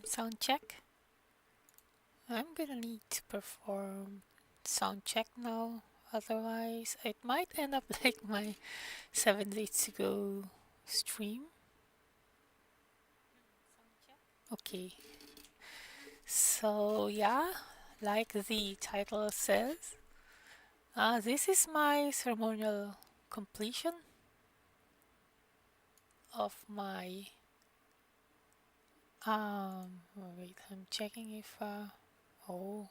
Sound check. I'm gonna need to perform sound check now. Otherwise, it might end up like my 7 days ago stream. Okay, so yeah, like the title says, this is my ceremonial completion of my. Wait, I'm checking if. Oh,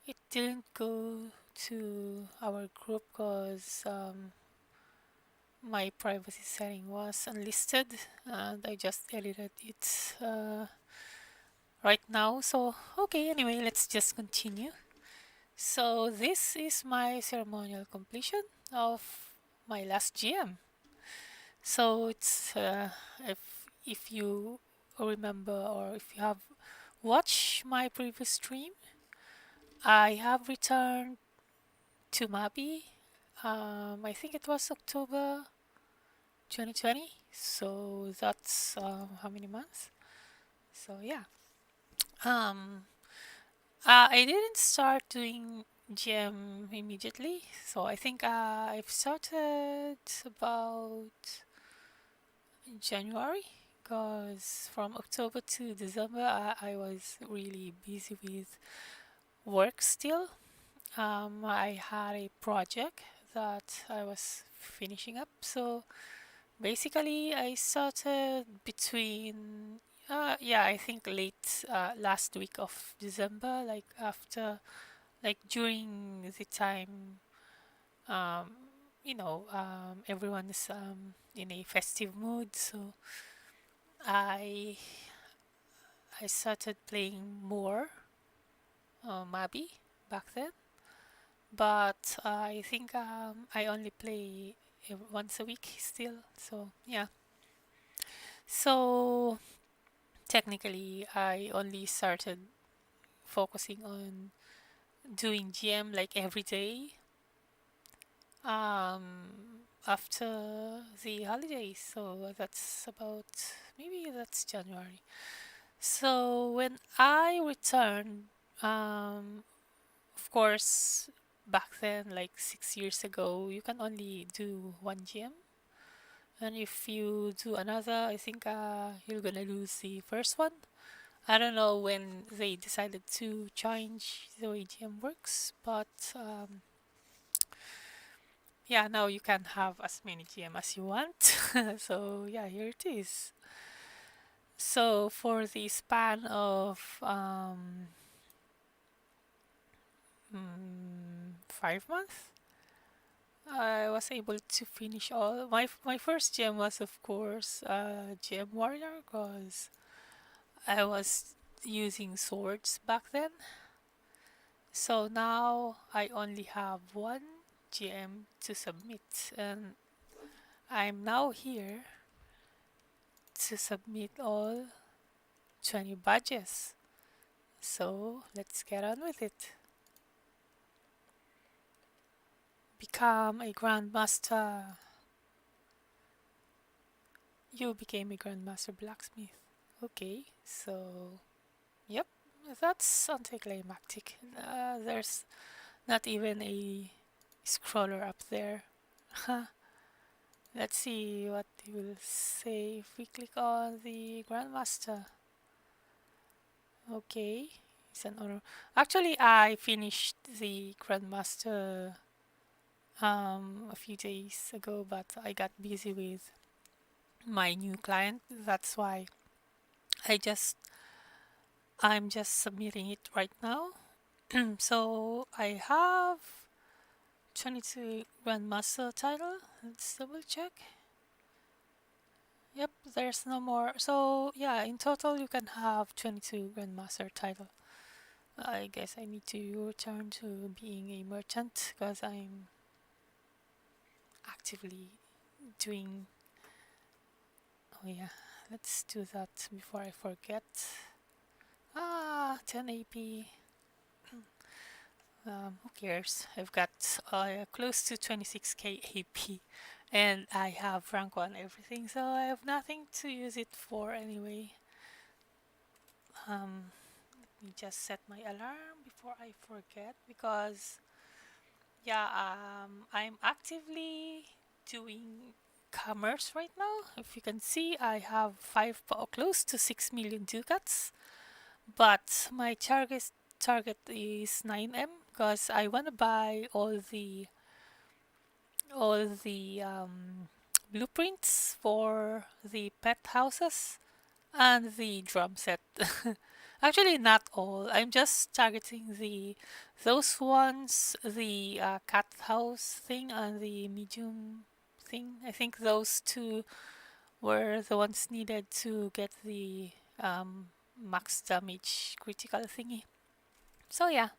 it didn't go to our group because my privacy setting was unlisted and I just edited it right now. So, okay, anyway, let's just continue. So, this is my ceremonial completion of my last GM. So, it's if you remember or if you have watched my previous stream, I have returned to Mabi. I think it was October 2020. So that's how many months? So yeah. Um, I didn't start doing GM immediately. So I think I've started about January because from October to December I was really busy with work still. I had a project that I was finishing up. So basically, I started between, yeah, I think late last week of December, like after, like during the time, um, everyone's in a festive mood. So I I started playing more Mabi back then, but I think I only play once a week still. So yeah, so technically I only started focusing on doing GM like every day after the holidays. So that's about maybe that's January. So when I returned, um, of course, back then, like 6 years ago, you can only do one GM. And if you do another, I think you're gonna lose the first one. I don't know when they decided to change the way GM works, but yeah, now you can have as many GM as you want. So yeah, here it is. So for the span of 5 months, I was able to finish all. My first gem was of course Gem Warrior because I was using swords back then. So now I only have one GM to submit, and I'm now here to submit all 20 badges. So let's get on with it. Become a Grandmaster. You became a Grandmaster Blacksmith. Okay, so yep, that's anticlimactic. There's not even a scroller up there. Let's see what they will say if we click on the Grandmaster. Okay, it's an honor. Actually, I finished the Grandmaster a few days ago, but I got busy with my new client. That's why I just I'm just submitting it right now. So I have 22 Grandmaster title. Let's double check. Yep, there's no more. So yeah, in total you can have 22 Grandmaster title. I guess I need to return to being a merchant because I'm actively doing. Oh yeah, let's do that before I forget. 10 AP. Who cares? I've got close to 26k AP and I have rank 1 everything, so I have nothing to use it for anyway. Let me just set my alarm before I forget because yeah, I'm actively doing commerce right now. If you can see, I have close to 6 million ducats, but my target is 9M because I want to buy all the blueprints for the pet houses and the drum set. Actually, not all. I'm just targeting the those ones, the cat house thing and the medium thing. I think those two were the ones needed to get the max damage critical thingy. So yeah,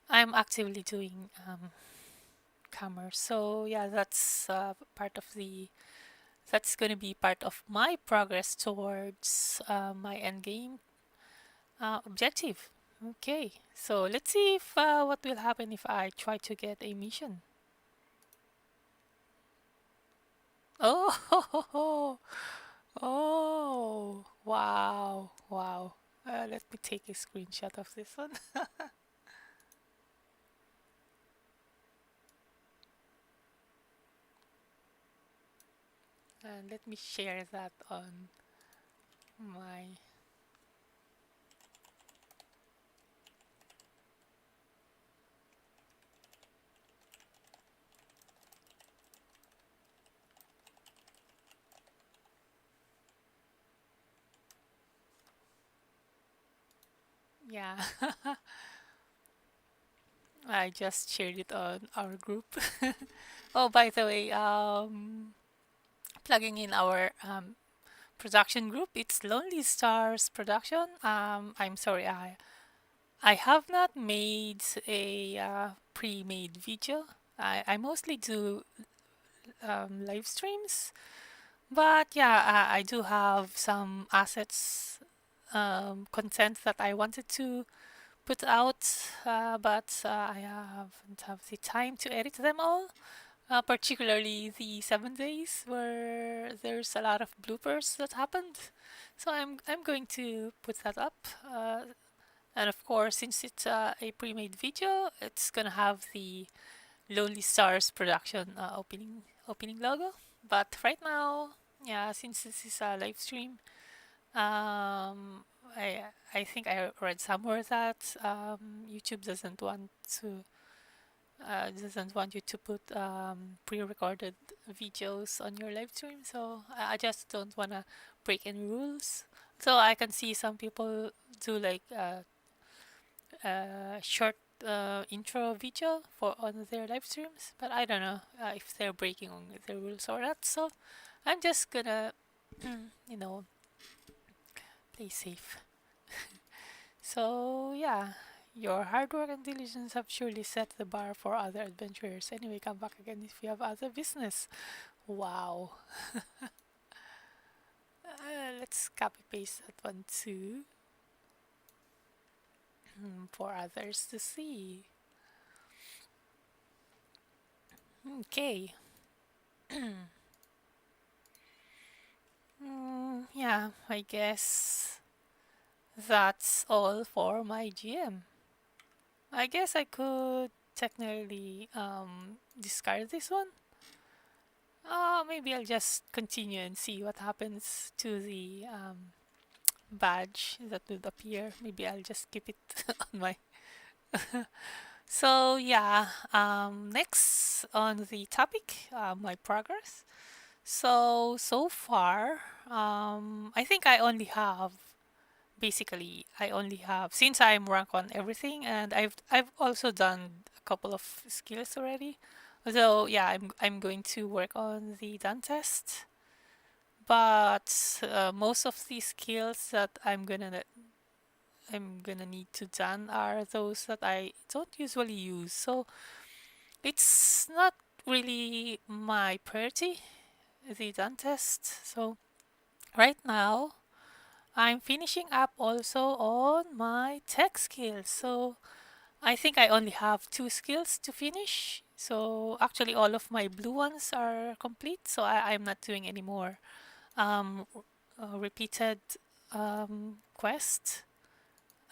I'm actively doing commerce. So yeah, that's going to be part of my progress towards my end game objective. Okay, so let's see if what will happen if I try to get a mission. Oh, oh, wow, wow. Let me take a screenshot of this one. And let me share that on my. Yeah, I just shared it on our group. Oh, by the way, plugging in our production group, it's Lonely Stars Production. I'm sorry, I have not made a pre-made video. I mostly do live streams, but yeah, I do have some assets, content that I wanted to put out, but I haven't have the time to edit them all. Particularly the 7 days where there's a lot of bloopers that happened. So I'm going to put that up. And of course, since it's a pre-made video, it's gonna have the Lonely Stars production opening logo. But right now, yeah, since this is a live stream, um, I think I read somewhere that YouTube doesn't want you to put pre-recorded videos on your live stream. So I just don't wanna break any rules. So I can see some people do like short intro video for on their live streams, but I don't know if they're breaking on the rules or not. So I'm just gonna, you know, play safe. So yeah, your hard work and diligence have surely set the bar for other adventurers. Anyway, come back again if you have other business. Wow. Let's copy paste that one too, for others to see. Okay. Yeah, I guess that's all for my GM. I guess I could technically discard this one. Maybe I'll just continue and see what happens to the badge that would appear. Maybe I'll just keep it on my. So yeah, next on the topic, my progress. So far, I think I only have, since I'm rank on everything, and I've also done a couple of skills already. So yeah, I'm going to work on the done test. But most of the skills that I'm gonna need to done are those that I don't usually use. So it's not really my priority, the done test. So right now I'm finishing up also on my tech skills. So I think I only have two skills to finish. So actually all of my blue ones are complete. So I'm not doing any more repeated quest.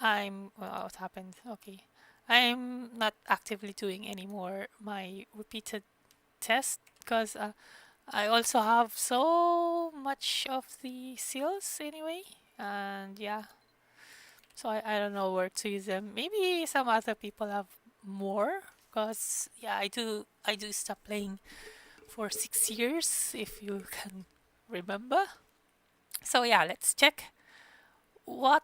what happened? Okay. I'm not actively doing anymore my repeated test because I also have so much of the seals anyway. And yeah, so I don't know where to use them. Maybe some other people have more because yeah, I do stop playing for 6 years if you can remember. So yeah, let's check what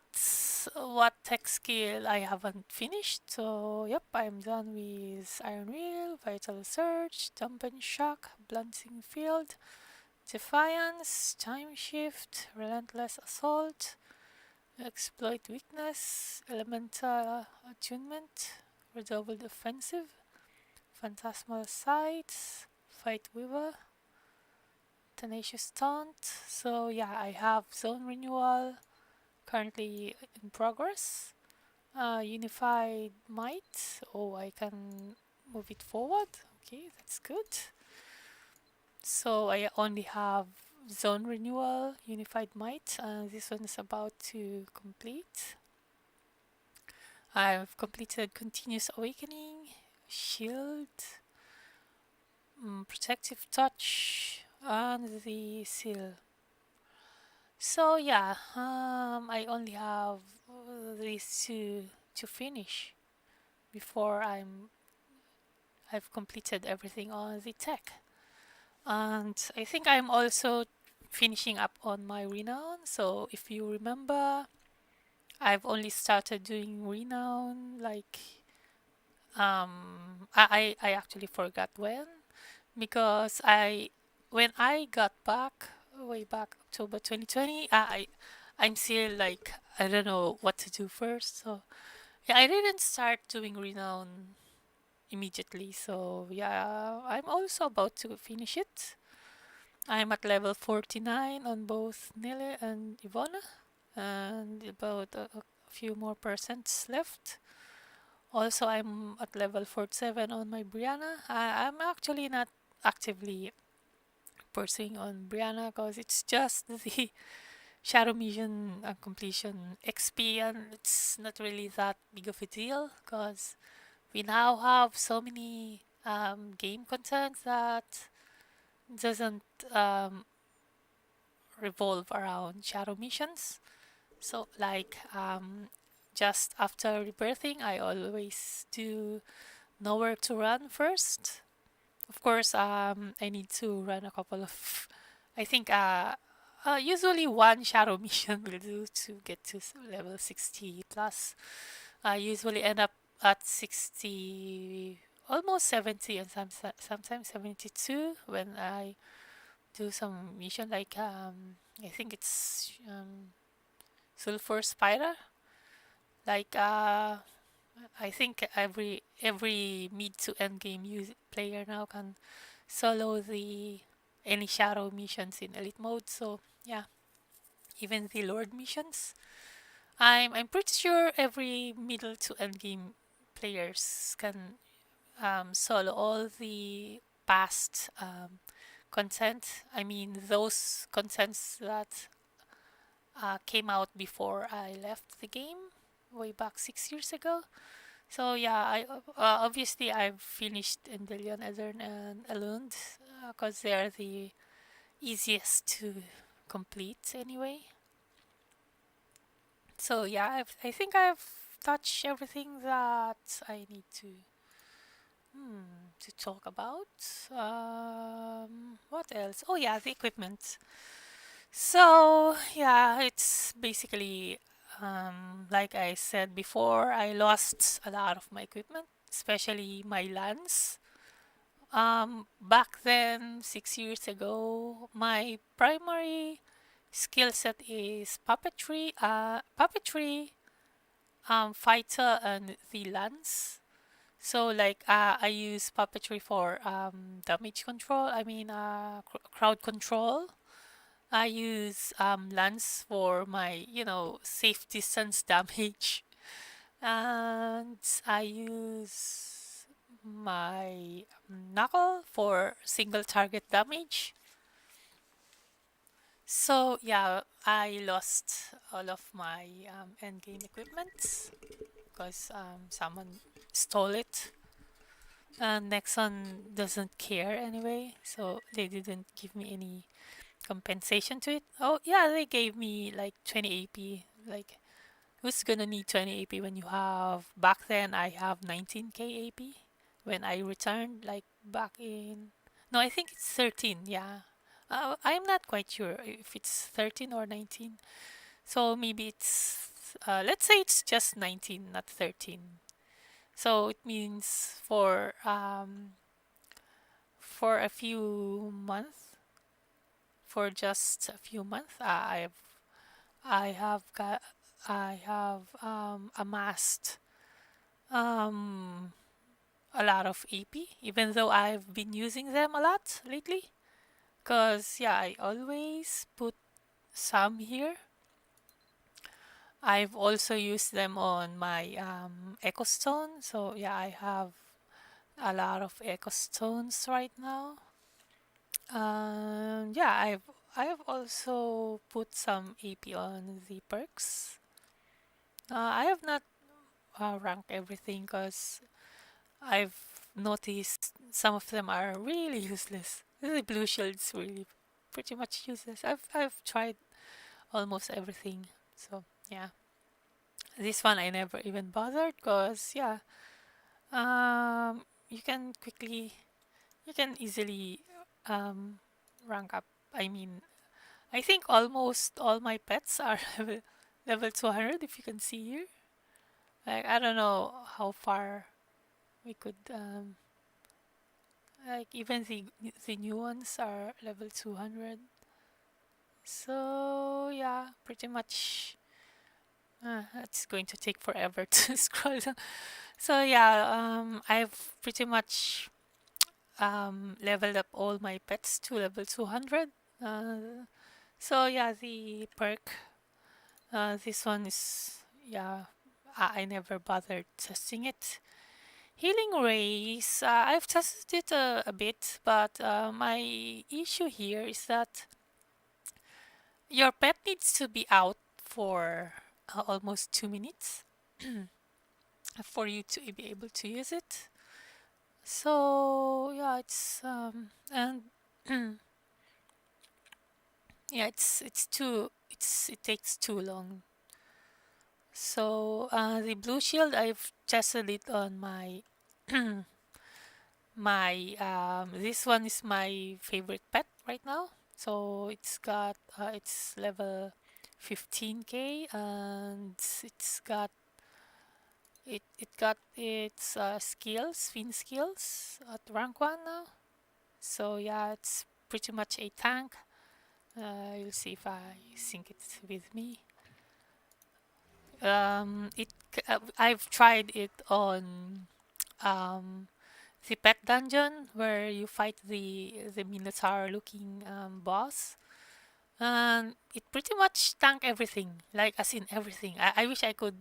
tech skill I haven't finished. So yep, I'm done with Iron Wheel, Vital Surge, Dump and Shock, Blunting Field, Defiance, Time Shift, Relentless Assault, Exploit Weakness, Elemental Attunement, Redoubled Offensive, Phantasmal Sights, Fight Weaver, Tenacious Taunt. So yeah, I have Zone Renewal currently in progress. Unified Might. Oh, I can move it forward. Okay, that's good. So I only have Zone Renewal, Unified Might, and this one is about to complete. I've completed Continuous Awakening, Shield, Protective Touch, and the Seal. So yeah, I only have these two to finish before I've completed everything on the tech. And I think I'm also finishing up on my renown. So if you remember, I've only started doing renown like I actually forgot when because I when I got back way back October 2020, I'm still like I don't know what to do first. So yeah, I didn't start doing renown immediately. So yeah, I'm also about to finish it. I'm at level 49 on both Nile and Ivona, and about a few more percents left. Also, I'm at level 47 on my Brianna. I'm actually not actively pursuing on Brianna because it's just the Shadow Mission completion XP, and it's not really that big of a deal because we now have so many game content that doesn't um, revolve around shadow missions. So, like, just after rebirthing, I always do nowhere to run first. Of course, I need to run a couple of, I think, usually one shadow mission will do to get to level 60 plus. I usually end up at 60, almost 70, and sometimes 72 when I do some mission like I think it's Sulfur Spider. Like I think every mid to end game player now can solo the any shadow missions in elite mode. So yeah, even the Lord missions. I'm pretty sure every middle to end game players can solo all the past content. I mean those contents that came out before I left the game way back 6 years ago. So yeah, I obviously I've finished Endelion, Ezern, and Elund because they're the easiest to complete anyway. So yeah, I think I've touched everything that I need to talk about. What else? Oh yeah, the equipment. So yeah, it's basically like I said before, I lost a lot of my equipment, especially my lance. Back then, 6 years ago, my primary skill set is fighter, and the lance. So like I use puppetry for damage control. I mean crowd control. I use lance for my safe distance damage, and I use my knuckle for single target damage. So yeah, I lost all of my endgame equipment because someone stole it. And Nexon doesn't care anyway, so they didn't give me any compensation to it. Oh yeah, they gave me like 20 AP. Like, who's gonna need 20 AP when you have, back then I have 19k AP when I returned, like back in, no, I think it's 13, yeah. I'm not quite sure if it's 13 or 19. So maybe it's, let's say it's just 19, not 13. So it means for a few months, for just a few months, I have got I have amassed um a lot of AP, even though I've been using them a lot lately. Cause yeah, I always put some here. I've also used them on my Echo Stone. So yeah, I have a lot of Echo Stones right now. Yeah, I've also put some AP on the perks. I have not ranked everything because I've noticed some of them are really useless. The blue shield's really pretty much useless. I've tried almost everything. So yeah, this one I never even bothered because yeah, you can quickly, you can easily um rank up. I mean, I think almost all my pets are level 200 if you can see here. Like, I don't know how far we could like, even the new ones are level 200. So yeah, pretty much it's going to take forever to scroll down. So yeah, I've pretty much leveled up all my pets to level 200. So yeah, the perk, this one is, yeah, I never bothered testing it. Healing rays, I've tested it a bit, but my issue here is that your pet needs to be out for almost 2 minutes for you to be able to use it. So yeah, it's and yeah, it takes too long. So the blue shield, I've tested it on my my this one is my favorite pet right now. So it's level 15k, and it got its skills, fin skills at rank 1 now. So yeah, it's pretty much a tank. You'll see if I sync it with me. I've tried it on um, the pet dungeon where you fight the minotaur looking boss, and it pretty much tank everything, like, as in everything. I wish I could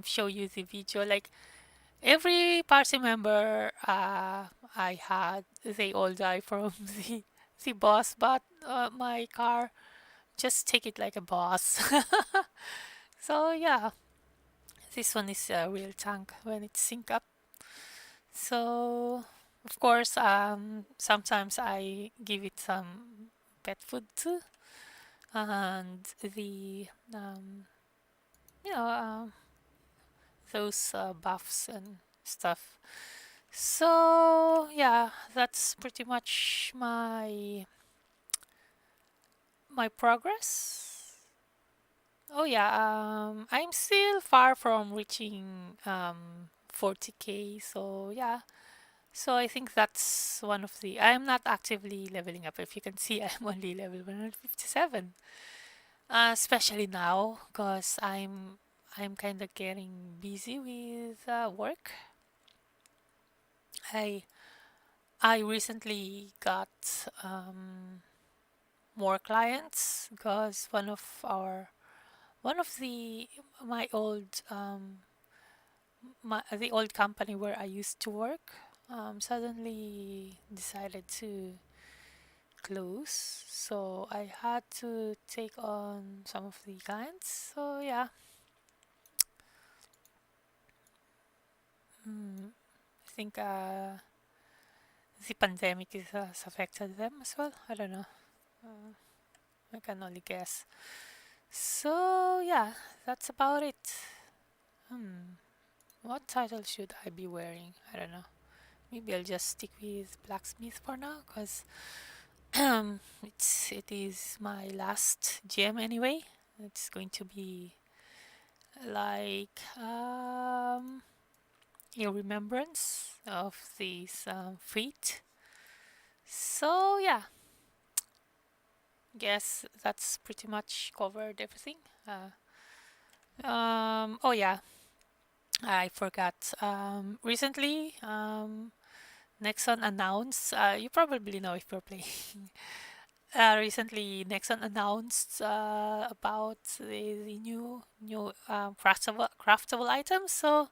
show you the video. Like, every party member I had, they all die from the boss, but my car just take it like a boss. So yeah, this one is a real tank when it's sync up. So of course, sometimes I give it some pet food too, and the you know those buffs and stuff. So yeah, that's pretty much my progress. Oh yeah, I'm still far from reaching 40k. So yeah, so I think that's one of the. I'm not actively leveling up. If you can see, I'm only level 157. Especially now, cause I'm kind of getting busy with work. I I recently got more clients because one of the my old the old company where I used to work suddenly decided to close, so I had to take on some of the clients. So yeah, I think the pandemic has affected them as well. I don't know. Uh, I can only guess. So yeah, that's about it. What title should I be wearing? I don't know. Maybe I'll just stick with blacksmith for now, cause it is my last gem anyway. It's going to be like a remembrance of this feat. So yeah, guess that's pretty much covered everything. Oh yeah, I forgot. Recently, Nexon announced. You probably know if you're playing. Recently, Nexon announced about the new craftable items. So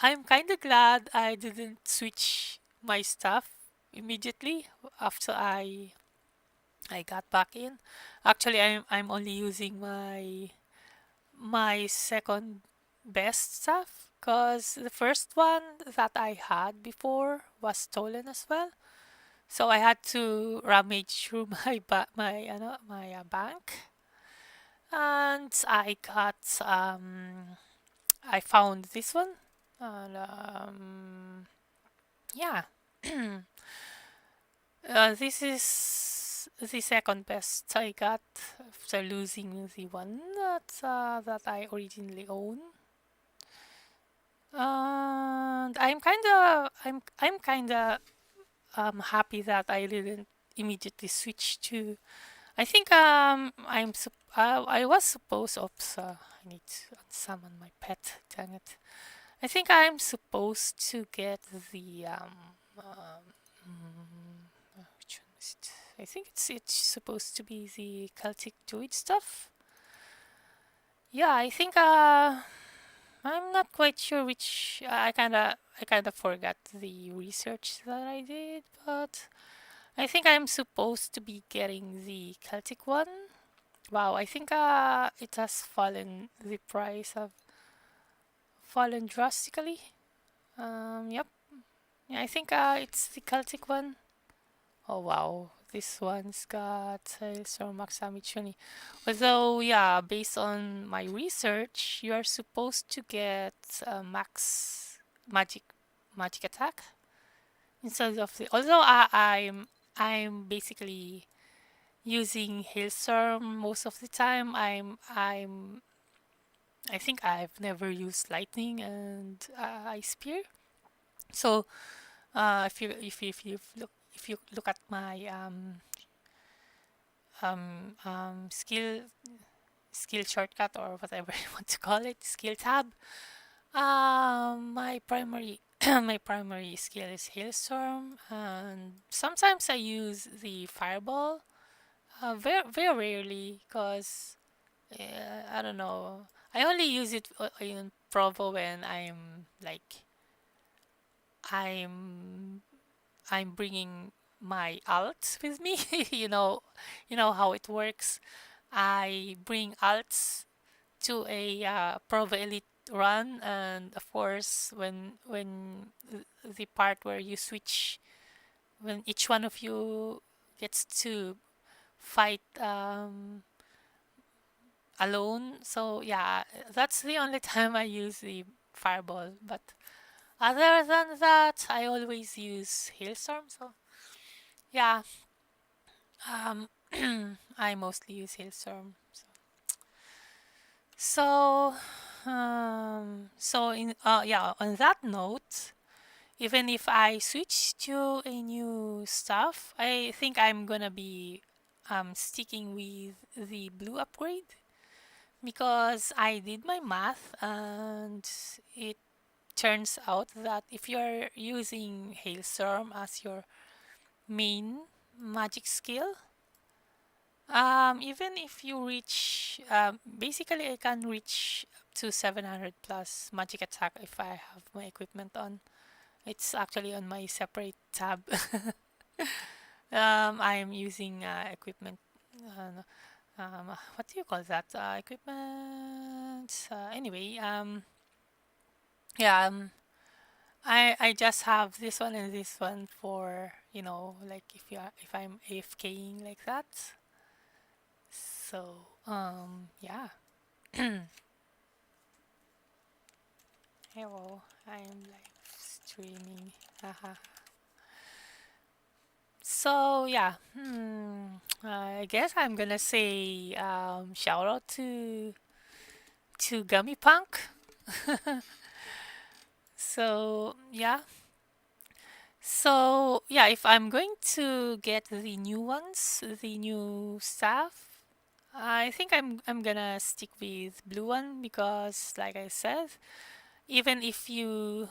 I'm kind of glad I didn't switch my stuff immediately after I got back in. Actually, I'm only using my second best stuff because the first one that I had before was stolen as well. So I had to rummage through my bank, and I found this one, and yeah, this is the second best I got after losing the one that I originally owned. And I'm happy that I didn't immediately switch to. I think I was supposed. Oops, I need to summon my pet. Dang it! I think I'm supposed to get the which one is it? I think it's supposed to be the Celtic Druid stuff. Yeah, I think I'm not quite sure which. I kinda forgot the research that I did, but I think I'm supposed to be getting the Celtic one. Wow, I think it has fallen. The price have fallen drastically. Yep. Yeah, I think it's the Celtic one. Oh wow, this one's got Hailstorm Max Damage 20. Although, yeah, based on my research, you are supposed to get max magic magic attack instead of the. Although I'm basically using Hailstorm most of the time. I think I've never used Lightning and Ice Spear. So if you look at my skill shortcut or whatever you want to call it, skill tab, my primary my primary skill is Hailstorm, and sometimes I use the Fireball. Very rarely, cause I don't know. I only use it in Provo when I'm I'm bringing my alts with me. You know how it works. I bring alts to a Provo Elite run, and of course, the part where you switch, when each one of you gets to fight alone. So yeah, that's the only time I use the Fireball. But other than that, I always use Hailstorm. So yeah, um, I mostly use Hailstorm. So, yeah, on that note, even if I switch to a new stuff, I think I'm gonna be sticking with the blue upgrade because I did my math and it turns out that if you're using Hailstorm as your main magic skill, even if you reach, basically I can reach up to 700 plus magic attack if I have my equipment on. It's actually on my separate tab. I'm using equipment. What do you call that? Equipment. Anyway, yeah. I just have this one and this one for like if I'm AFKing like that. So yeah. Hello, I'm live streaming. Haha. So yeah, I guess I'm gonna say shout out to Gummy Punk. So yeah, if I'm going to get the new ones, the new stuff, I think I'm gonna stick with blue one because, like I said, even if you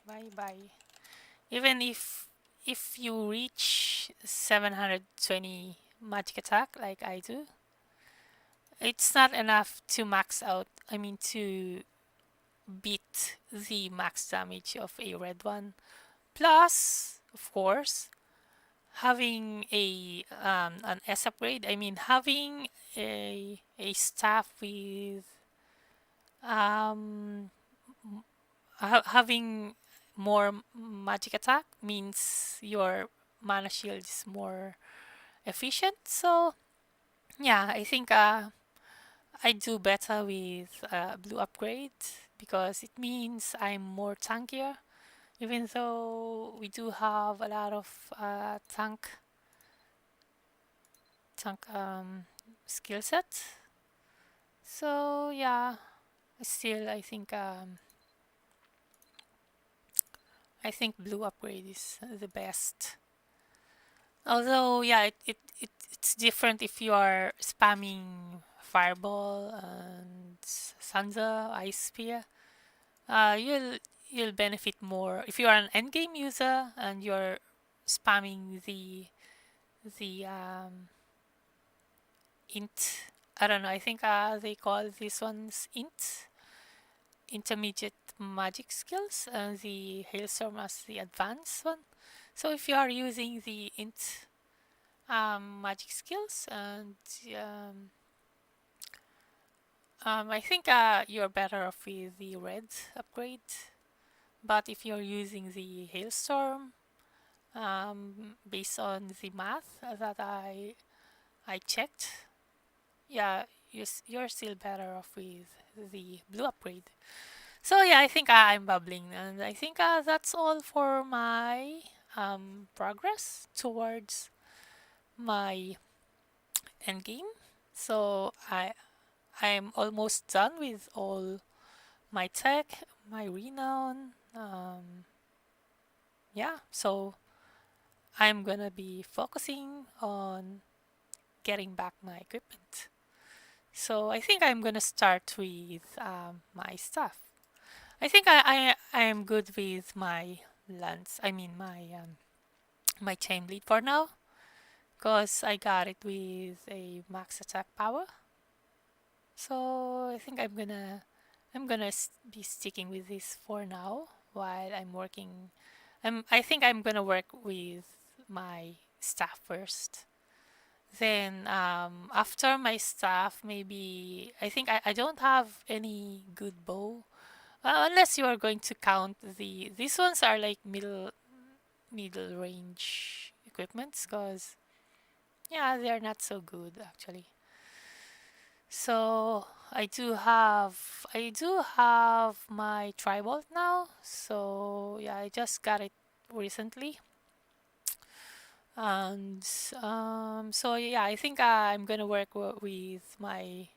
bye bye, even if you reach 720 magic attack like I do, it's not enough to max out. I mean to beat the max damage of a red one. Plus, of course, having a an S upgrade. I mean having a staff with um having more magic attack means your mana shield is more efficient. So yeah, I think I do better with blue upgrade because it means I'm more tankier. Even though we do have a lot of tank skill set. So yeah, still I think blue upgrade is the best. Although yeah, it's different if you are spamming Fireball and Sansa Ice Spear. You'll benefit more if you are an endgame user and you're spamming the int. I don't know. I think they call these ones intermediate magic skills, and the hailstorm as the advanced one. So if you are using the int magic skills, and um, I think you're better off with the red upgrade. But if you're using the hailstorm, based on the math that I checked, yeah, you're still better off with the blue upgrade. So yeah, I think I'm bubbling, and I think that's all for my progress towards my endgame. So I'm almost done with all my tech, my renown. Yeah, so I'm gonna be focusing on getting back my equipment. So I think I'm gonna start with my stuff. I think I am good with my lance. I mean my chain bleed for now, cause I got it with a max attack power. So I think I'm gonna be sticking with this for now while I'm working. I think I'm gonna work with my staff first. Then after my staff, maybe I think I don't have any good bow. Unless you are going to count these ones are like middle range equipments, because yeah, they're not so good actually. So I do have my tribal now. So yeah, I just got it recently. And so yeah, I think I'm gonna work with my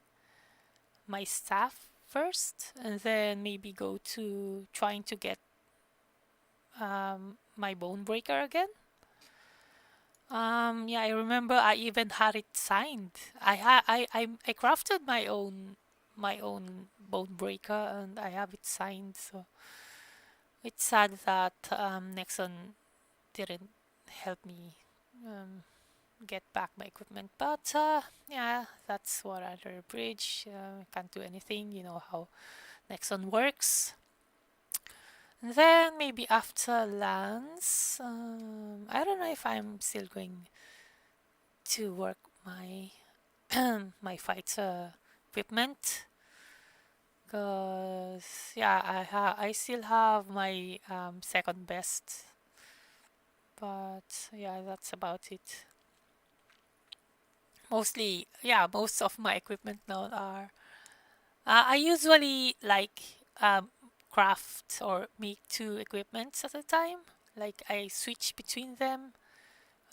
staff first, and then maybe go to trying to get my bone breaker again. Yeah, I remember I even had it signed. I crafted my own bone breaker, and I have it signed. So it's sad that Nexon didn't help me um, get back my equipment. But yeah, that's what under a bridge. Can't do anything. You know how Nexon works. Then maybe after Lance, I don't know if I'm still going to work my my fighter equipment, because yeah, I still have my second best, but yeah, that's about it. Mostly, yeah, most of my equipment now are. I usually like craft or make two equipments at a time. Like I switch between them.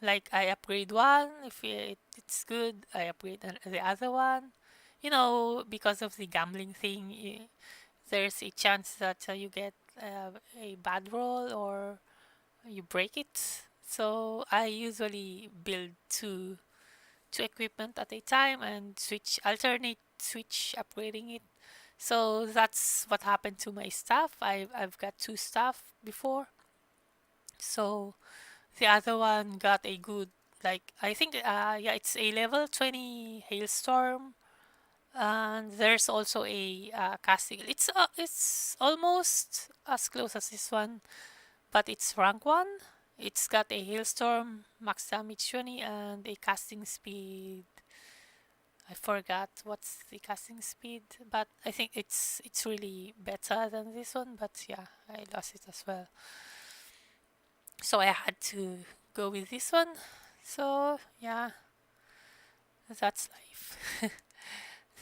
Like I upgrade one if it's good. I upgrade the other one. Because of the gambling thing, there's a chance that you get a bad roll or you break it. So I usually build two equipment at a time and switch upgrading it. So that's what happened to my staff. I've got two staff before. So the other one got a good, like, I think yeah, it's a level 20 hailstorm, and there's also a casting. It's almost as close as this one, but it's rank 1. It's got a hailstorm, max damage 20, and a casting speed. I forgot what's the casting speed, but I think it's really better than this one. But yeah, I lost it as well, so I had to go with this one. So yeah, that's life.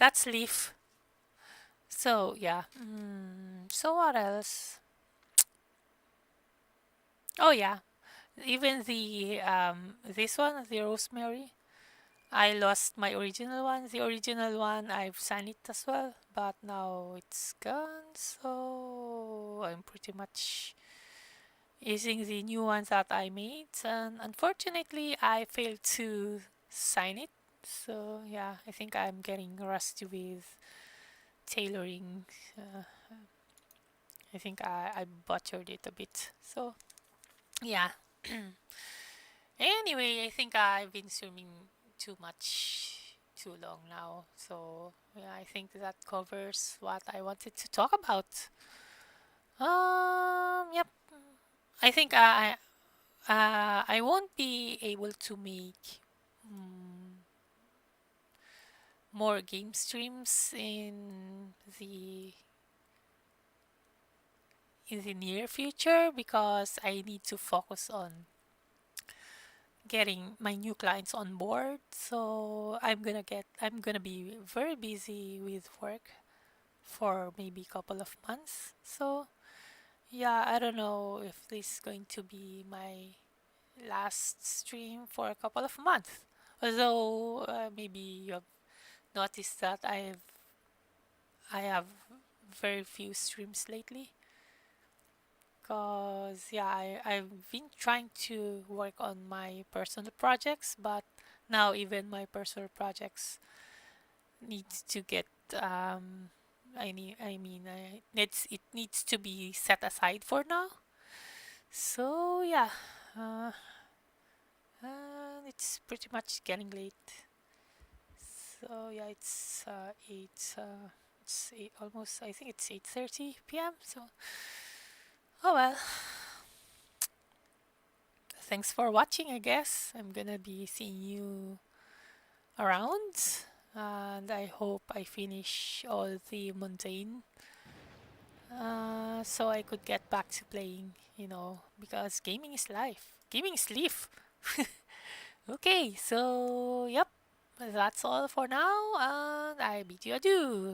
That's life. So yeah. So what else? Oh yeah, even the this one, the rosemary. I lost my original one. The original one, I've signed it as well, but now it's gone. So I'm pretty much using the new ones that I made, and unfortunately, I failed to sign it. So yeah, I think I'm getting rusty with tailoring. Uh, I think I butchered it a bit. So yeah. Anyway, I think I've been swimming too much, too long now. So yeah, I think that covers what I wanted to talk about. Yep. I think I won't be able to make mm, more game streams the in the near future, because I need to focus on getting my new clients on board. So I'm gonna be very busy with work for maybe a couple of months. So yeah, I don't know if this is going to be my last stream for a couple of months. Although maybe you have noticed that I have very few streams lately, because yeah, I've been trying to work on my personal projects, but now even my personal projects needs to get it needs to be set aside for now. So yeah, uh, it's pretty much getting late. So yeah, it's eight, almost, I think it's 8:30 p.m. So oh well, thanks for watching. I guess I'm gonna be seeing you around, and I hope I finish all the mundane, so I could get back to playing. Because gaming is life. Gaming is life. Okay, so yep, that's all for now, and I bid you adieu.